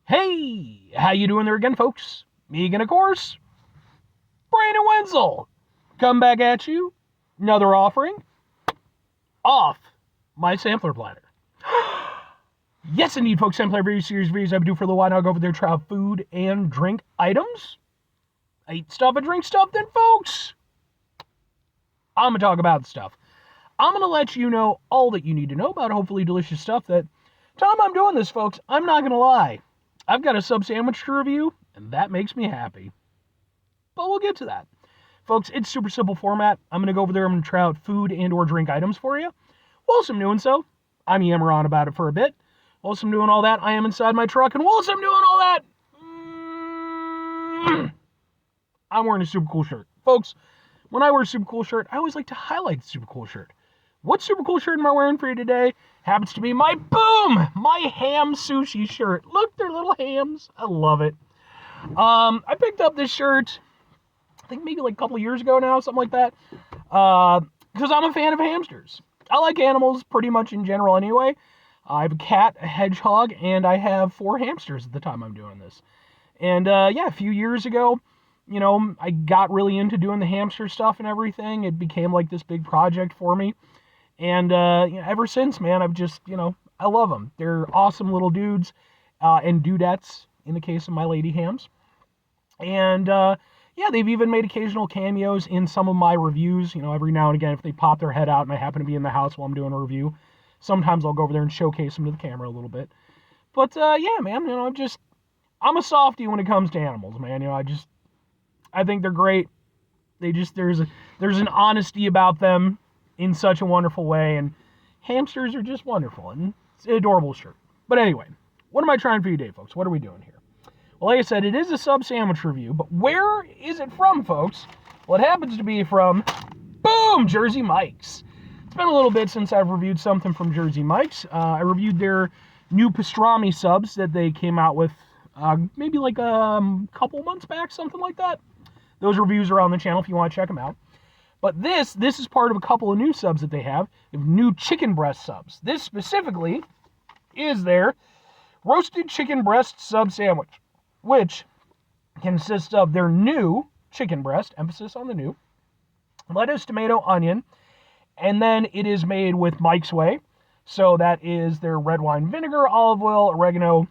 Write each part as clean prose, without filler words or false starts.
Hey, how you doing there again, folks? Me again, of course, Brandon Wenzel. Come back at you. Another offering off my sampler platter. Yes, indeed, folks. Sampler very series videos I've been doing for a little while now. I'll go over there, try out food and drink items. I eat stuff and drink stuff, then, folks, I'm going to talk about stuff. I'm going to let you know all that you need to know about hopefully delicious stuff that time I'm doing this, folks, I'm not going to lie. I've got a sub sandwich to review, and that makes me happy. But we'll get to that. Folks, it's super simple format. I'm going to go over there, I'm going to try out food and or drink items for you. Whilst I'm doing so, I'm yammering on about it for a bit. Whilst I'm doing all that, I am inside my truck, and whilst I'm doing all that, I'm wearing a super cool shirt. Folks, when I wear a super cool shirt, I always like to highlight the super cool shirt. What super cool shirt am I wearing for you today? Happens to be my ham sushi shirt. Look, they're little hams. I love it. I picked up this shirt, I think maybe like a couple of years ago now, something like that, because I'm a fan of hamsters. I like animals pretty much in general anyway. I have a cat, a hedgehog, and I have 4 hamsters at the time I'm doing this. And yeah, a few years ago, you know, I got really into doing the hamster stuff and everything. It became like this big project for me. And ever since, man, I've just, I love them. They're awesome little dudes and dudettes in the case of my lady hams. And yeah, they've even made occasional cameos in some of my reviews. Every now and again, if they pop their head out and I happen to be in the house while I'm doing a review, sometimes I'll go over there and showcase them to the camera a little bit. But yeah, man, I'm a softie when it comes to animals, man. I think they're great. There's an honesty about them in such a wonderful way, and hamsters are just wonderful, and it's an adorable shirt. But anyway, what am I trying for you today, folks? What are we doing here? Well, like I said, it is a sub sandwich review, but where is it from, folks? Well, it happens to be from, Jersey Mike's. It's been a little bit since I've reviewed something from Jersey Mike's. I reviewed their new pastrami subs that they came out with maybe like a couple months back, something like that. Those reviews are on the channel if you want to check them out. But this is part of a couple of new subs that they have. They have new chicken breast subs. This specifically is their roasted chicken breast sub sandwich, which consists of their new chicken breast, emphasis on the new, lettuce, tomato, onion, and then it is made with Mike's Way. So that is their red wine vinegar, olive oil, oregano,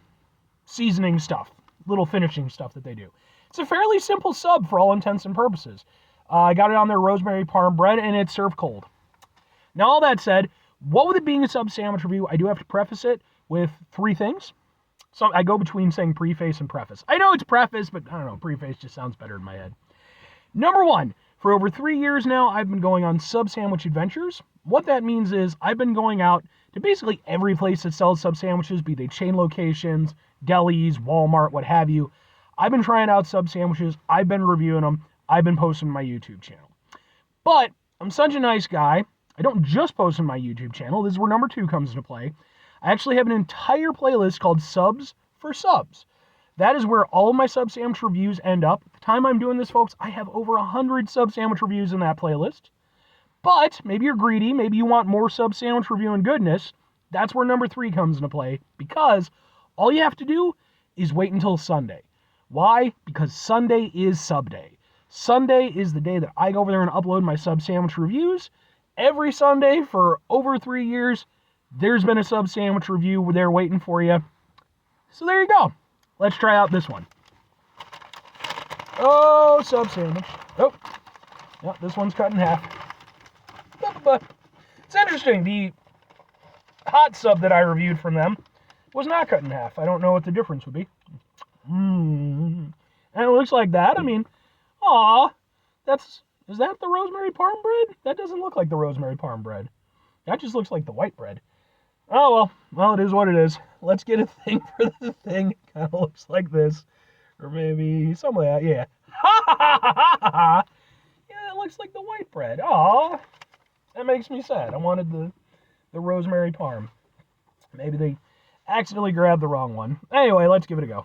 seasoning stuff, little finishing stuff that they do. It's a fairly simple sub for all intents and purposes. I got it on their rosemary parm bread, and it's served cold. Now, all that said, what with it being a sub sandwich review, I do have to preface it with 3 things. So I go between saying preface and preface. I know it's preface, but I don't know, preface just sounds better in my head. Number 1, for over 3 years now, I've been going on sub sandwich adventures. What that means is I've been going out to basically every place that sells sub sandwiches, be they chain locations, delis, Walmart, what have you. I've been trying out sub sandwiches. I've been reviewing them. I've been posting on my YouTube channel. But I'm such a nice guy. I don't just post on my YouTube channel. This is where number 2 comes into play. I actually have an entire playlist called Subs for Subs. That is where all of my sub sandwich reviews end up. At the time I'm doing this, folks, I have over 100 sub sandwich reviews in that playlist. But maybe you're greedy. Maybe you want more sub sandwich reviewing goodness. That's where number 3 comes into play, because all you have to do is wait until Sunday. Why? Because Sunday is SUBday. Sunday is the day that I go over there and upload my sub sandwich reviews. Every Sunday for over 3 years, there's been a sub sandwich review there waiting for you. So there you go. Let's try out this one. Oh, sub sandwich. Oh, yeah, this one's cut in half. But it's interesting. The hot sub that I reviewed from them was not cut in half. I don't know what the difference would be. And it looks like that. I mean, aw, is that the rosemary parm bread? That doesn't look like the rosemary parm bread. That just looks like the white bread. Oh, well, it is what it is. Let's get a thing for the thing. Kind of looks like this. Or maybe something like that, yeah. Ha ha ha ha ha ha! Yeah, it looks like the white bread. Aw, that makes me sad. I wanted the rosemary parm. Maybe they accidentally grabbed the wrong one. Anyway, let's give it a go.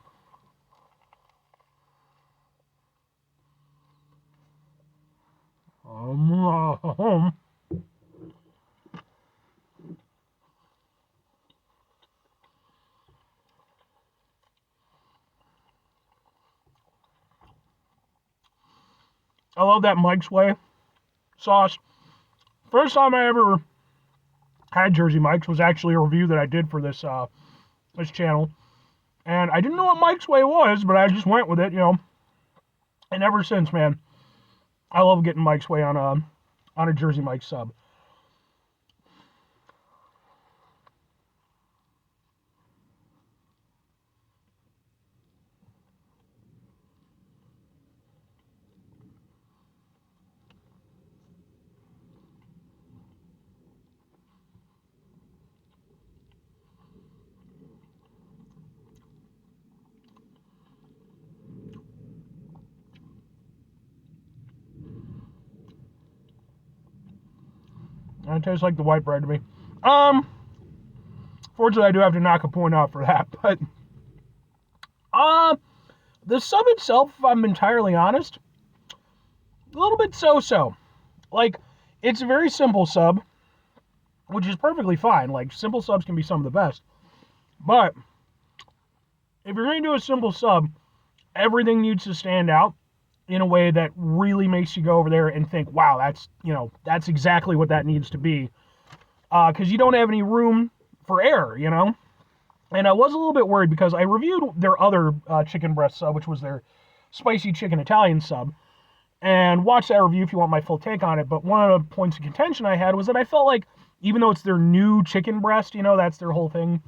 I love that Mike's Way sauce. First time I ever had Jersey Mike's was actually a review that I did for this this channel. And I didn't know what Mike's Way was, but I just went with it, And ever since, man, I love getting Mike's Way on a Jersey Mike's sub. And it tastes like the white bread to me. Fortunately, I do have to knock a point out for that, but the sub itself, if I'm entirely honest, a little bit so-so. Like, it's a very simple sub, which is perfectly fine. Like, simple subs can be some of the best. But if you're going to do a simple sub, everything needs to stand out in a way that really makes you go over there and think, wow, that's exactly what that needs to be. Because you don't have any room for error, And I was a little bit worried because I reviewed their other chicken breast sub, which was their spicy chicken Italian sub. And watch that review if you want my full take on it. But one of the points of contention I had was that I felt like, even though it's their new chicken breast, that's their whole thing,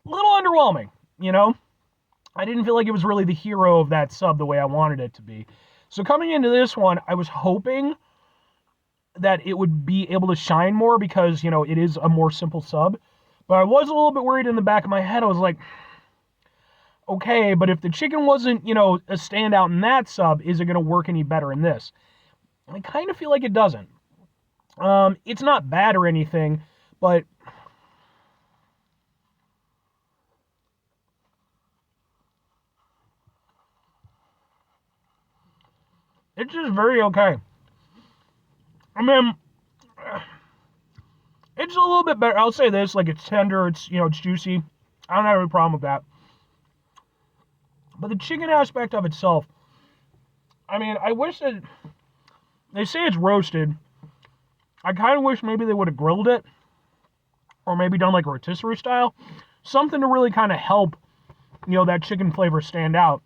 a little underwhelming, I didn't feel like it was really the hero of that sub the way I wanted it to be. So coming into this one, I was hoping that it would be able to shine more because, it is a more simple sub. But I was a little bit worried in the back of my head. I was like, okay, but if the chicken wasn't, a standout in that sub, is it going to work any better in this? And I kind of feel like it doesn't. It's not bad or anything, but it's just very okay. I mean, it's a little bit better. I'll say this, like, it's tender, it's juicy. I don't have any problem with that. But the chicken aspect of itself, I mean, I wish that, they say it's roasted. I kind of wish maybe they would have grilled it, or maybe done like a rotisserie style. Something to really kind of help, that chicken flavor stand out.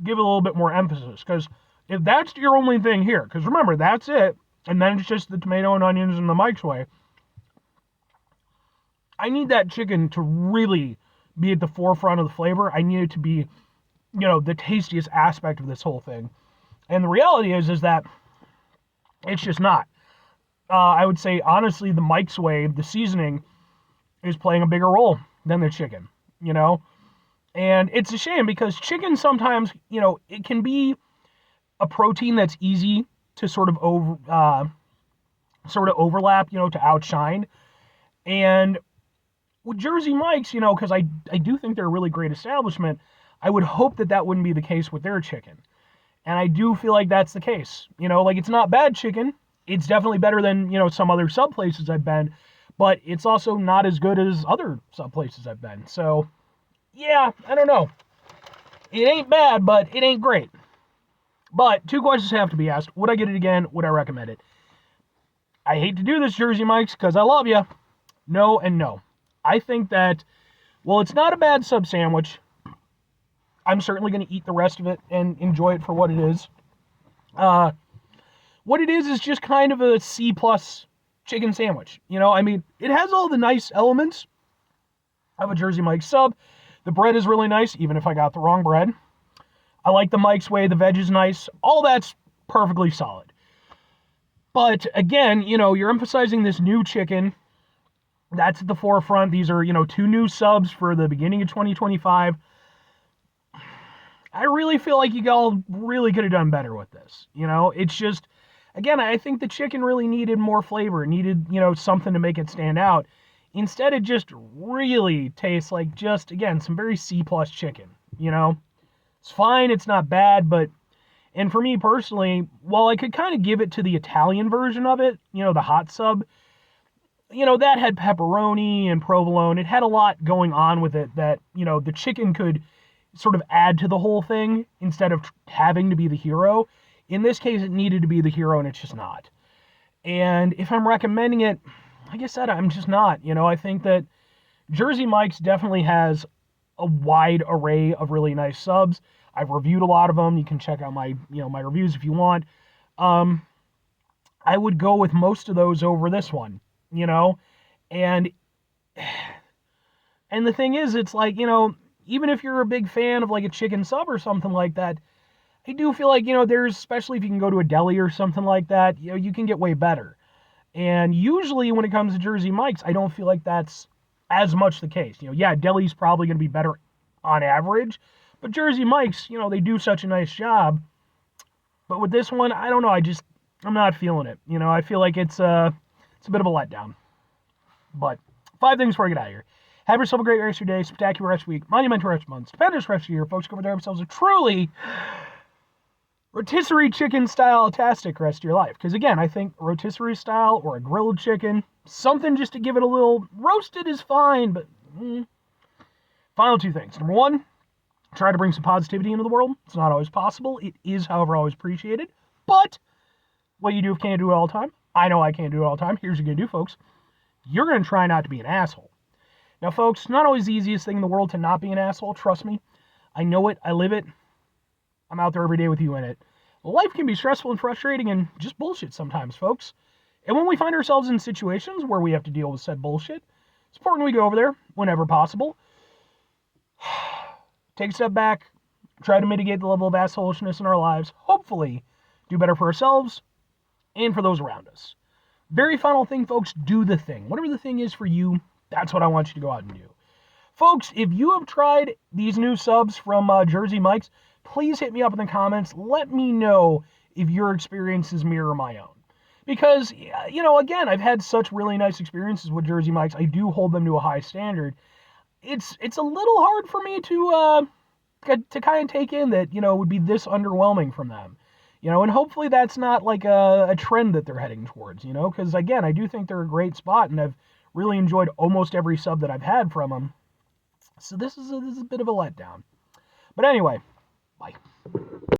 Give it a little bit more emphasis, because if that's your only thing here, because remember, that's it, and then it's just the tomato and onions and the Mike's Way, I need that chicken to really be at the forefront of the flavor. I need it to be, the tastiest aspect of this whole thing. And the reality is that it's just not. I would say, honestly, the Mike's Way, the seasoning, is playing a bigger role than the chicken, And it's a shame because chicken sometimes, it can be a protein that's easy to sort of overlap, to outshine. And with Jersey Mike's, because I do think they're a really great establishment, I would hope that wouldn't be the case with their chicken. And I do feel like that's the case. Like, it's not bad chicken. It's definitely better than, some other sub places I've been, but it's also not as good as other sub places I've been. So, yeah, I don't know. It ain't bad, but it ain't great. But 2 questions have to be asked. Would I get it again? Would I recommend it? I hate to do this, Jersey Mike's, because I love you. No and no. I think that, well, it's not a bad sub sandwich. I'm certainly going to eat the rest of it and enjoy it for what it is. What it is just kind of a C+ chicken sandwich. I mean, it has all the nice elements of a Jersey Mike's sub. The bread is really nice, even if I got the wrong bread. I like the Mike's Way. The veg is nice. All that's perfectly solid. But again, you're emphasizing this new chicken. That's at the forefront. These are, 2 new subs for the beginning of 2025. I really feel like you all really could have done better with this. It's just, again, I think the chicken really needed more flavor. It needed, something to make it stand out. Instead, it just really tastes like just, again, some very C+ chicken, It's fine, it's not bad, but, and for me personally, while I could kind of give it to the Italian version of it, the hot sub, that had pepperoni and provolone. It had a lot going on with it that, the chicken could, sort of add to the whole thing instead of having to be the hero. In this case, it needed to be the hero, and it's just not. And if I'm recommending it, like I said, I'm just not. I think that Jersey Mike's definitely has a wide array of really nice subs. I've reviewed a lot of them. You can check out my reviews if you want. I would go with most of those over this one, and the thing is, it's like, even if you're a big fan of like a chicken sub or something like that, I do feel like, there's, especially if you can go to a deli or something like that, you can get way better. And usually when it comes to Jersey Mike's, I don't feel like that's as much the case. Yeah, deli's probably going to be better on average, but Jersey Mike's, they do such a nice job. But with this one, I don't know, I'm not feeling it. I feel like it's a bit of a letdown. But 5 things before I get out of here. Have yourself a great rest of your day, spectacular rest of your week, monumental rest of month, stupendous rest of your year. Folks, go over there themselves a truly rotisserie chicken style-tastic rest of your life. Because again, I think rotisserie style or a grilled chicken, something just to give it a little roasted is fine, but final 2 things. Number 1, try to bring some positivity into the world. It's not always possible. It is, however, always appreciated. But what you do can't do it all the time. I know I can't do it all the time. Here's what you're going to do, folks. You're going to try not to be an asshole. Now, folks, not always the easiest thing in the world to not be an asshole. Trust me. I know it. I live it. I'm out there every day with you in it. Life can be stressful and frustrating and just bullshit sometimes, folks. And when we find ourselves in situations where we have to deal with said bullshit, it's important we go over there whenever possible. Take a step back. Try to mitigate the level of assholishness in our lives. Hopefully, do better for ourselves and for those around us. Very final thing, folks, do the thing. Whatever the thing is for you, that's what I want you to go out and do. Folks, if you have tried these new subs from Jersey Mike's, please hit me up in the comments. Let me know if your experiences mirror my own. Because, again, I've had such really nice experiences with Jersey Mike's. I do hold them to a high standard. It's a little hard for me to kind of take in that, it would be this underwhelming from them. And hopefully that's not like a trend that they're heading towards, because, again, I do think they're a great spot, and I've really enjoyed almost every sub that I've had from them. So this is a bit of a letdown. But anyway, bye.